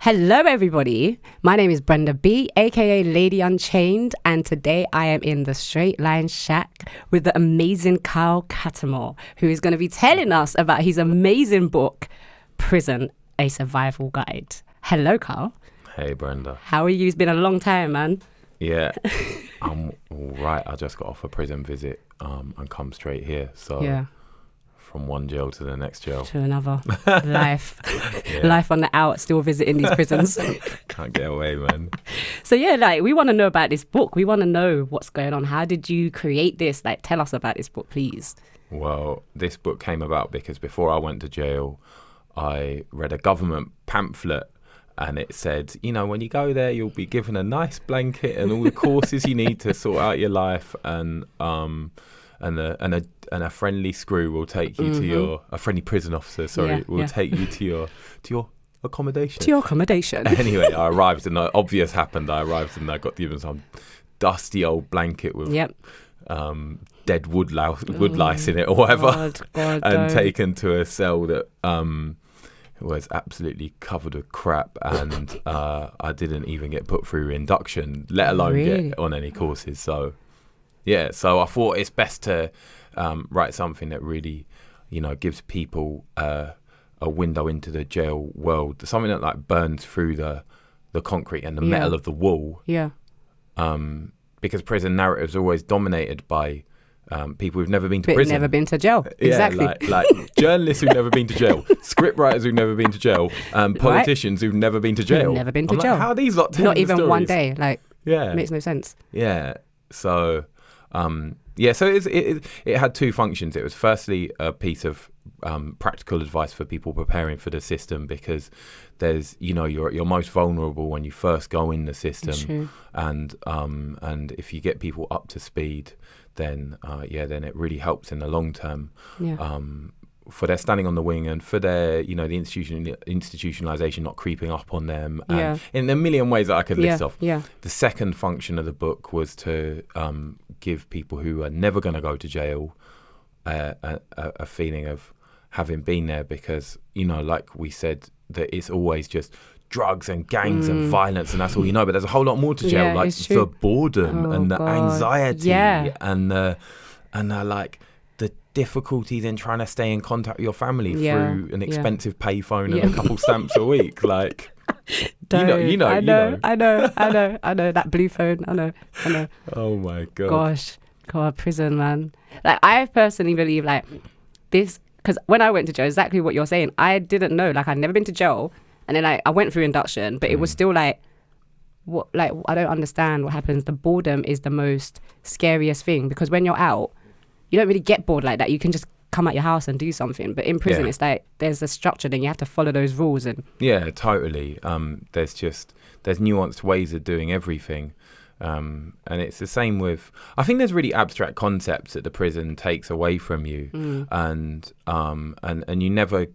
Hello, everybody. My name is Brenda B, aka Lady Unchained, and today I am in the Straightline shack with the amazing Carl Cattermole, who is going to be telling us about his amazing book, Prison: A Survival Guide. Hello, Carl. Hey, Brenda. How are you? It's been a long time, man. Yeah, I'm all right. I just got off a prison visit and come straight here. So Yeah. From one jail to the next jail. To another life. Yeah. Life on the out, still visiting these prisons. Can't get away, man. So yeah, like we want to know about this book. We want to know what's going on. How did you create this? Like, tell us about this book, please. Well, this book came about because before I went to jail, I read a government pamphlet. And it said, you know, when you go there, you'll be given a nice blanket and all the courses you need to sort out your life, and a friendly screw will take you to a friendly prison officer. Will take you to your accommodation. To your accommodation. Anyway, I arrived and the obvious happened. I arrived and I got given some dusty old blanket with dead wood lice in it or whatever, and taken to a cell that was absolutely covered with crap, and I didn't even get put through induction, let alone get on any courses. So I thought it's best to write something that really, you know, gives people a window into the jail world, something that like burns through the concrete and the metal of the wall. Yeah. Because prison narratives are always dominated by people who've never been to prison. Never been to jail. Exactly. Like journalists who've never been to jail, script writers who've never been to jail, politicians who've never been to jail. Never been to jail. How are these lot telling Not even stories? one day. Like, it makes no sense. Yeah. So, it had two functions. It was firstly a piece of practical advice for people preparing for the system, because there's, you know, you're most vulnerable when you first go in the system, and if you get people up to speed, then it really helps in the long term. For their standing on the wing and for their, you know, the institutionalization not creeping up on them, and in a million ways that I could list off. The second function of the book was to give people who are never going to go to jail a feeling of having been there, because, you know, like we said, that it's always just drugs and gangs and violence, and that's all you know. But there's a whole lot more to jail, like the boredom and the anxiety and the like the difficulties in trying to stay in contact with your family through an expensive payphone and a couple stamps a week. Like, you know. I know that blue phone. I know. Oh my God. Gosh, God, prison, man. Like, I personally believe like this, because when I went to jail, exactly what you're saying, I didn't know. Like, I'd never been to jail. And then I went through induction, but it was still like, what? Like, I don't understand what happens. The boredom is the most scariest thing, because when you're out, you don't really get bored like that. You can just come out your house and do something. But in prison, it's like there's a structure, and you have to follow those rules. And totally. There's nuanced ways of doing everything. And it's the same with, I think there's really abstract concepts that the prison takes away from you, and you never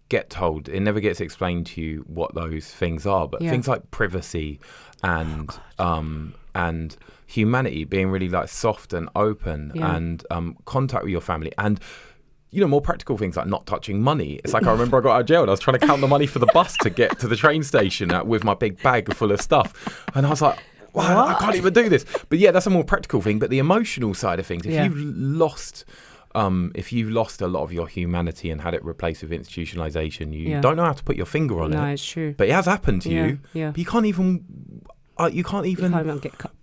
get told, it never gets explained to you what those things are, but things like privacy and humanity, being really like soft and open, and contact with your family, and, you know, more practical things like not touching money. It's like, I remember I got out of jail and I was trying to count the money for the bus to get to the train station with my big bag full of stuff, and I was like, wow, I can't even do this. But that's a more practical thing. But the emotional side of things, if you've lost a lot of your humanity and had it replaced with institutionalization, you don't know how to put your finger on it. No, it's true. But it has happened to you. But you can't even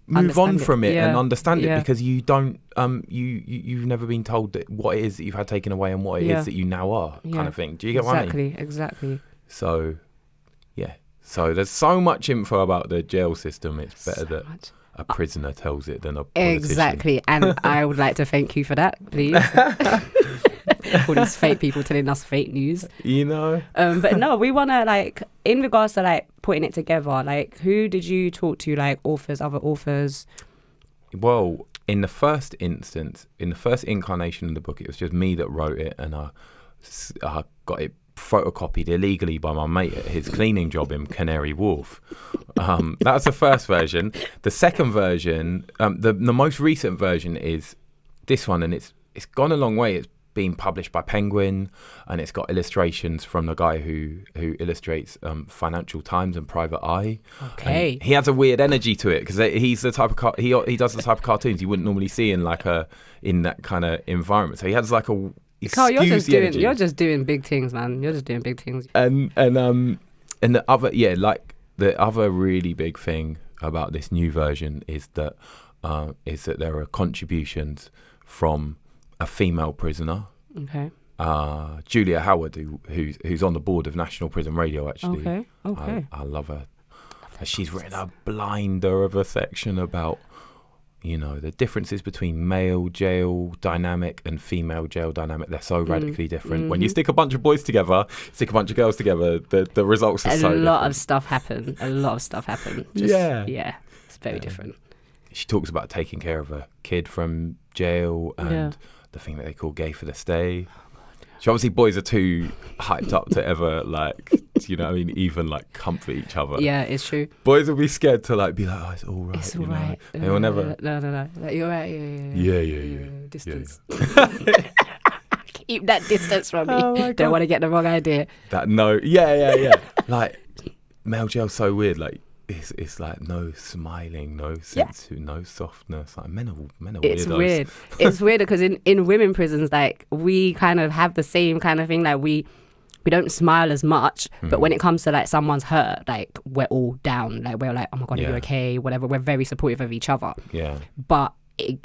move on from it and understand it, because you don't you've never been told that what it is that you've had taken away and what it is that you now are, kind of thing. Do you get what I mean? Exactly. So there's so much info about the jail system. It's better that a prisoner tells it than a politician. Exactly. And I would like to thank you for that, please. All these fake people telling us fake news. You know? But no, we want to, like, in regards to, like, putting it together, like, who did you talk to, like, authors, other authors? Well, in the first instance, in the first incarnation of the book, it was just me that wrote it, and I got it photocopied illegally by my mate at his cleaning job in Canary Wharf. That was the first version. The second version, the most recent version is this one, and it's gone a long way. It's been published by Penguin, and it's got illustrations from the guy who illustrates Financial Times and Private Eye. Okay. And he has a weird energy to it because he's the type of he does the type of cartoons you wouldn't normally see in that kind of environment. So he has like a Carl, you're just doing big things, man. You're just doing big things. And the other really big thing about this new version is that there are contributions from a female prisoner. Okay. Julia Howard, who's on the board of National Prison Radio, actually. Okay. I love her. She's written a blinder of a section about, the differences between male jail dynamic and female jail dynamic. They're so radically different. Mm-hmm. When you stick a bunch of boys together, stick a bunch of girls together, the results are so different. A lot of stuff happened. Yeah, it's very different. She talks about taking care of a kid from jail and the thing that they call gay for the stay. So obviously boys are too hyped up to ever even comfort each other. Yeah, it's true. Boys will be scared to be like, oh, it's all right. It's all right. They will never. No. Like, you're right. Yeah. Distance. Keep that distance from me. Oh my God. Don't want to get the wrong idea. Yeah. Like male jail's so weird. Like it's like no smiling, no sense, no softness. Like men are weirdos. It's weird. It's weird because in women prisons, like we kind of have the same kind of thing. Like we don't smile as much, but when it comes to like someone's hurt, like we're all down. Like we're like, oh my God, are you okay? Whatever. We're very supportive of each other. Yeah. But it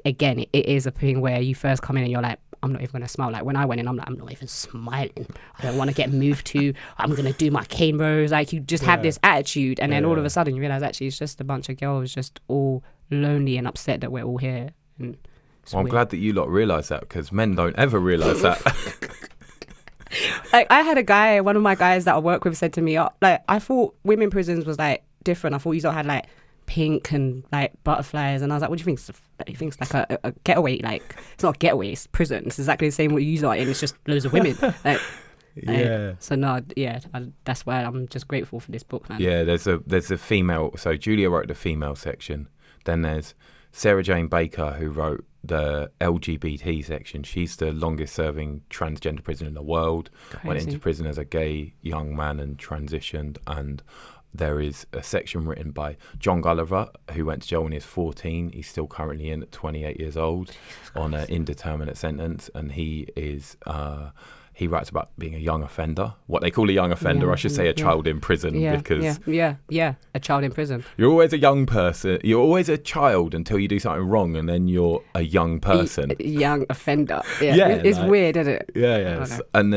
is a thing where you first come in and you're like, I'm not even going to smile. Like when I went in, I'm like, I'm not even smiling. I don't want to get moved to. I'm going to do my cane rows. Like you just have this attitude. And then all of a sudden you realize actually it's just a bunch of girls just all lonely and upset that we're all here. And I'm glad that you lot realise that because men don't ever realise that. Like I had a guy, one of my guys that I work with said to me, like I thought women prisons was like different. I thought you all had like pink and like butterflies, and I was like, what do you think? He thinks like a getaway. Like it's not a getaway, it's prison. It's exactly the same what you are in. It's just loads of women. That's why I'm just grateful for this book, man. Yeah, there's a female. So Julia wrote the female section. Then there's Sarah Jane Baker who wrote the LGBT section. She's the longest serving transgender prisoner in the world. Crazy. Went into prison as a gay young man and transitioned. And there is a section written by John Gulliver, who went to jail when he was 14. He's still currently in at 28 years old on an indeterminate sentence. And he writes about being a young offender, what they call a young offender. I should say a child in prison because... Yeah, a child in prison. You're always a young person. You're always a child until you do something wrong and then you're a young person. Young offender. Yeah, it's weird, isn't it? Yeah. And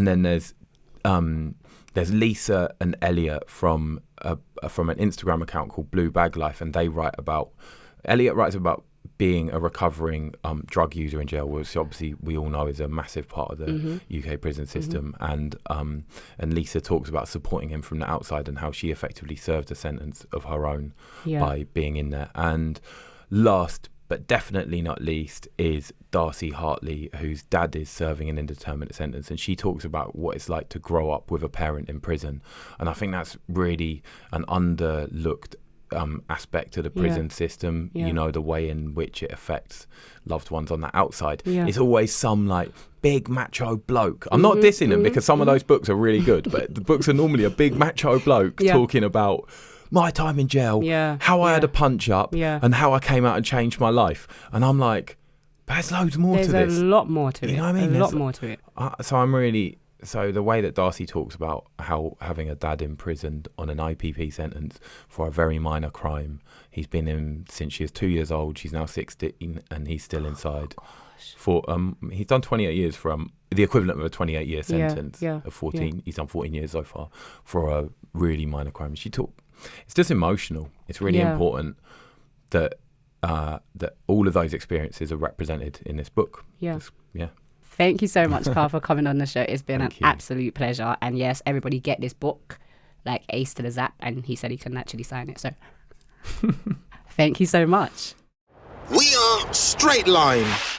then there's Lisa and Elliot from an Instagram account called Blue Bag Life, and Elliot writes about being a recovering drug user in jail, which obviously we all know is a massive part of the UK prison system. And Lisa talks about supporting him from the outside and how she effectively served a sentence of her own by being in there. And last but definitely not least is Darcy Hartley, whose dad is serving an indeterminate sentence, and she talks about what it's like to grow up with a parent in prison. And I think that's really an underlooked aspect of the prison system, the way in which it affects loved ones on the outside. It's always some like big macho bloke. I'm not dissing him because some of those books are really good, but the books are normally a big macho bloke talking about my time in jail, how I had a punch up and how I came out and changed my life. And I'm like, there's loads more to this. There's a lot more to it. You know what I mean? A lot more to it. So the way that Darcy talks about how having a dad imprisoned on an IPP sentence for a very minor crime, he's been in since she was 2 years old. She's now 16 and he's still inside. For he's done 28 years from the equivalent of a 28-year sentence of 14. Yeah. He's done 14 years so far for a really minor crime. It's just emotional. It's really important that all of those experiences are represented in this book. Yeah. Thank you so much, Carl, for coming on the show. It's been an absolute pleasure. And yes, everybody get this book, like Ace to the Zap. And he said he couldn't actually sign it. So thank you so much. We are Straightline.